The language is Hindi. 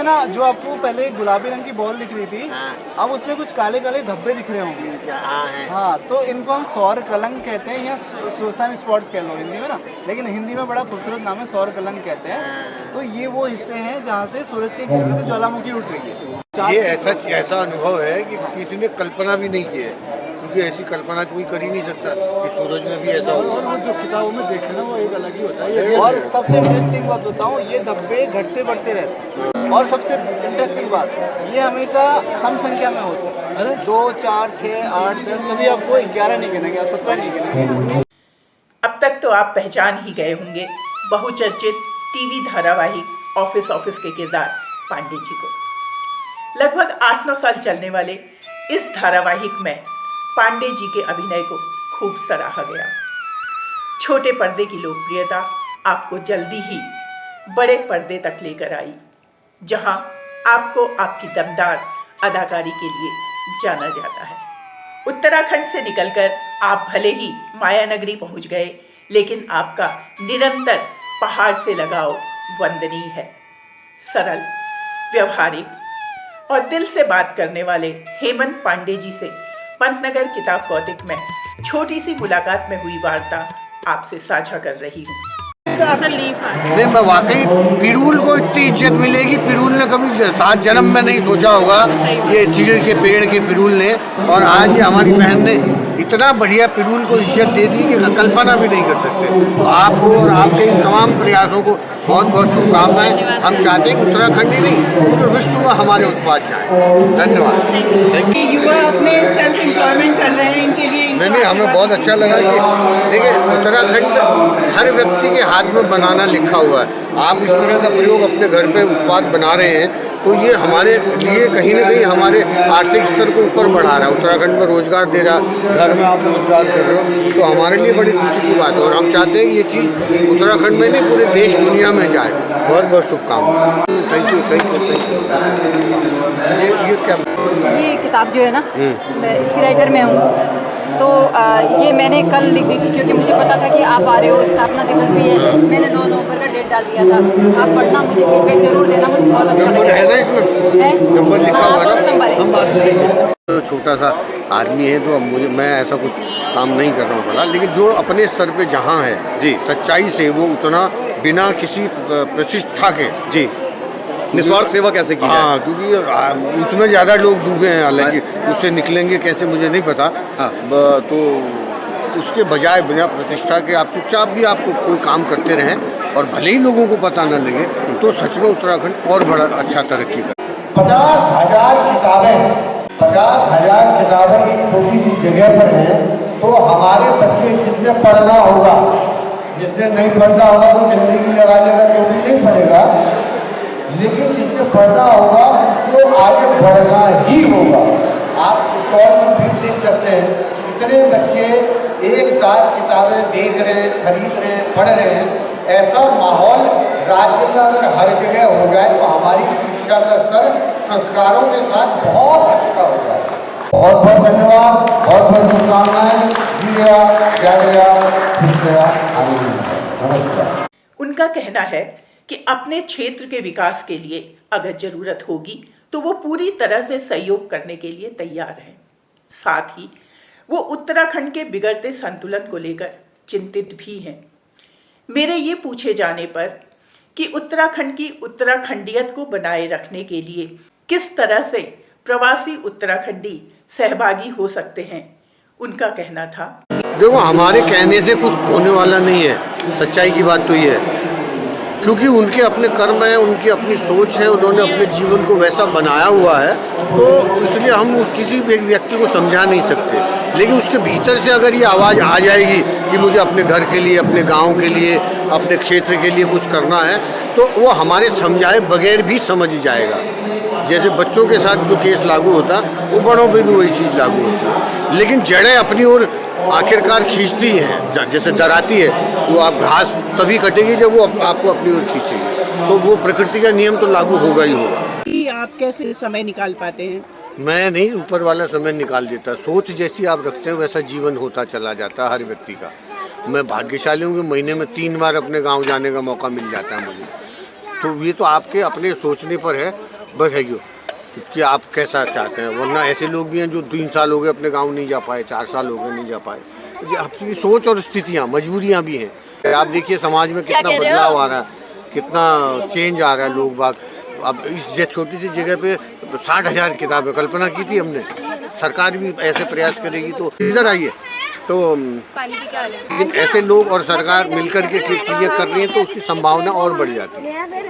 इसमें ना जो आपको पहले गुलाबी रंग की बॉल दिख रही थी, अब उसमें कुछ काले काले धब्बे दिख रहे होंगे। हाँ, तो इनको हम सौर कलंक कहते हैं या सुसान स्पॉट्स कह लो हिंदी में ना, लेकिन हिंदी में बड़ा खूबसूरत नाम है, सौर कलंक कहते हैं। तो ये वो हिस्से हैं जहाँ से सूरज के किरणों से ज्वालामुखी उठ रही है। ये ऐसा अनुभव है कि किसी ने कल्पना भी नहीं की है, क्योंकि ऐसी कल्पना कोई कर ही नहीं सकता कि सूरज में भी ऐसा होगा। और वो जो किताबों में देखे ना वो एक अलग ही होता है। और सबसे इंटरेस्टिंग बात बताऊं, ये धब्बे घटते बढ़ते रहते हैं। और सबसे इंटरेस्टिंग बात, ये हमेशा सम संख्या में होता है। 2, 4, 6, 8, 10, कभी आपको 11 नहीं गिनेंगे, 17 नहीं गिनेंगे। अब तक तो आप पहचान ही गए होंगे बहुचर्चित टीवी धारावाहिक ऑफिस के किरदार पांडे जी को। लगभग 8-9 साल चलने वाले इस धारावाहिक में पांडे जी के अभिनय को खूब सराहा गया। छोटे पर्दे की लोकप्रियता आपको जल्दी ही बड़े पर्दे तक लेकर आई, जहां आपको आपकी दमदार अदाकारी के लिए जाना जाता है। उत्तराखंड से निकलकर आप भले ही मायानगरी पहुंच गए, लेकिन आपका निरंतर पहाड़ से लगाव वंदनीय है। सरल, व्यवहारिक और दिल से बात करने वाले हेमंत पांडे जी से पंतनगर किताब कौतिक में छोटी सी मुलाकात में हुई वार्ता आपसे साझा कर रही हूँ। नहीं, मैं वाकई पिरूल को इतनी इज्जत मिलेगी, पिरूल ने कभी 7 जन्म में नहीं सोचा होगा, ये चीड़ के पेड़ के पिरूल ने। और आज ये हमारी बहन ने इतना बढ़िया पिरूल को इज्जत दे दी कि कल्पना भी नहीं कर सकते। तो आपको और आपके इन तमाम प्रयासों को बहुत बहुत शुभकामनाएं। हम चाहते हैं कि उत्तराखंड ही नहीं पूरे विश्व में हमारे उत्पाद जाएं। धन्यवाद। युवा अपने सेल्फ एम्प्लॉयमेंट कर रहे हैं, इनके लिए नहीं, हमें बहुत अच्छा लगा कि देखिए उत्तराखंड हर व्यक्ति के हाथ में बनाना लिखा हुआ है। आप इस तरह का प्रयोग अपने घर पे उत्पाद बना रहे हैं, तो ये हमारे लिए कहीं ना कहीं हमारे आर्थिक स्तर को ऊपर बढ़ा रहा है, उत्तराखंड में रोजगार दे रहा, घर में आप रोजगार कर रहे हो, तो हमारे लिए बड़ी खुशी की बात है। और हम चाहते हैं कि ये चीज़ उत्तराखंड में नहीं पूरे देश दुनिया में जाए। बहुत बहुत शुभकामनाएं। Thank you. ये क्या, ये किताब जो है ना, मैं इसकी राइटर में हूँ। तो ये मैंने कल लिख दी थी, क्योंकि मुझे पता था कि आप आ रहे हो, स्थापना दिवस भी है। मैंने 9 नवंबर का डेट डाल दिया था। आप पढ़ना, मुझे फीडबैक जरूर देना, मुझे बहुत अच्छा लगेगा। है ना इसमें है? नंबर लिखा हुआ है? नंबर है। हम बात करेंगे। तो छोटा सा आदमी है, तो मैं ऐसा कुछ काम नहीं कर रहा हूँ फिलहाल, लेकिन जो अपने स्तर पे जहाँ है जी सच्चाई से, वो उतना बिना किसी प्रतिष्ठा के जी निस्वार्थ सेवा कैसे की हाँ, क्योंकि उसमें ज़्यादा लोग डूबे हैं, हालांकि उससे निकलेंगे कैसे मुझे नहीं पता। तो उसके बजाय बिना प्रतिष्ठा के आप चुपचाप भी आपको कोई काम करते रहें और भले ही लोगों को पता न लगे, तो सच में उत्तराखंड और बड़ा अच्छा तरक्की कर। 50,000 किताबें इस छोटी सी जगह पर हैं, तो हमारे बच्चे जिसने पढ़ना होगा, जिसने नहीं पढ़ना होगा तो जिंदगी लगा लेगा, जो भी नहीं पढ़ेगा, लेकिन जिसने पढ़ना होगा उसको आगे बढ़ना ही होगा। आप स्टॉल में भी देख सकते हैं, इतने बच्चे एक साथ किताबें देख रहे हैं, खरीद रहे हैं, पढ़ रहे हैं। ऐसा माहौल राज्य में अगर हर जगह हो जाए तो हमारी शिक्षा का स्तर संस्कारों के साथ बहुत अच्छा हो जाए। बहुत बहुत धन्यवाद, बहुत बहुत शुभकामनाएं। जी गया, जय गया, खुश गया, नमस्कार। उनका कहना है कि अपने क्षेत्र के विकास के लिए अगर जरूरत होगी तो वो पूरी तरह से सहयोग करने के लिए तैयार हैं। साथ ही वो उत्तराखंड के बिगड़ते संतुलन को लेकर चिंतित भी हैं। मेरे ये पूछे जाने पर कि उत्तराखंड की उत्तराखंडियत को बनाए रखने के लिए किस तरह से प्रवासी उत्तराखंडी सहभागी हो सकते हैं, उनका कहना था, देखो हमारे कहने से कुछ होने वाला नहीं है, सच्चाई की बात तो ये है, क्योंकि उनके अपने कर्म है, उनकी अपनी सोच है, उन्होंने अपने जीवन को वैसा बनाया हुआ है, तो इसलिए हम किसी भी व्यक्ति को समझा नहीं सकते। लेकिन उसके भीतर से अगर ये आवाज़ आ जाएगी कि मुझे अपने घर के लिए, अपने गांव के लिए, अपने क्षेत्र के लिए कुछ करना है, तो वो हमारे समझाए बगैर भी समझ जाएगा। जैसे बच्चों के साथ जो केस लागू होता है, वो बड़ों पे भी वही चीज़ लागू होती है। लेकिन जड़ें अपनी ओर आखिरकार खींचती हैं, जैसे दराती है, वो आप घास तभी कटेगी जब वो आपको अपनी ओर खींचेगी, तो वो प्रकृति का नियम तो लागू होगा ही होगा। आप कैसे समय निकाल पाते हैं? मैं नहीं, ऊपर वाला समय निकाल देता। सोच जैसी आप रखते हैं वैसा जीवन होता चला जाता है हर व्यक्ति का। मैं भाग्यशाली हूँ कि महीने में 3 बार अपने गाँव जाने का मौका मिल जाता है मुझे। तो ये तो आपके अपने सोचने पर है। बस है क्यों कि आप कैसा चाहते हैं, वरना ऐसे लोग भी हैं जो 3 साल हो गए अपने गांव नहीं जा पाए, 4 साल हो गए नहीं जा पाए। ये आपकी सोच और स्थितियाँ, मजबूरियाँ भी हैं। आप देखिए समाज में कितना बदलाव आ रहा है, कितना चेंज आ रहा है। लोग बाग अब इस छोटी सी जगह पे 60,000 किताबें कल्पना की थी हमने, सरकार भी ऐसे प्रयास करेगी तो इधर आइए। तो लेकिन ऐसे लोग और सरकार मिलकर के चीज़ें कर रही हैं तो उसकी संभावना और बढ़ जाती है।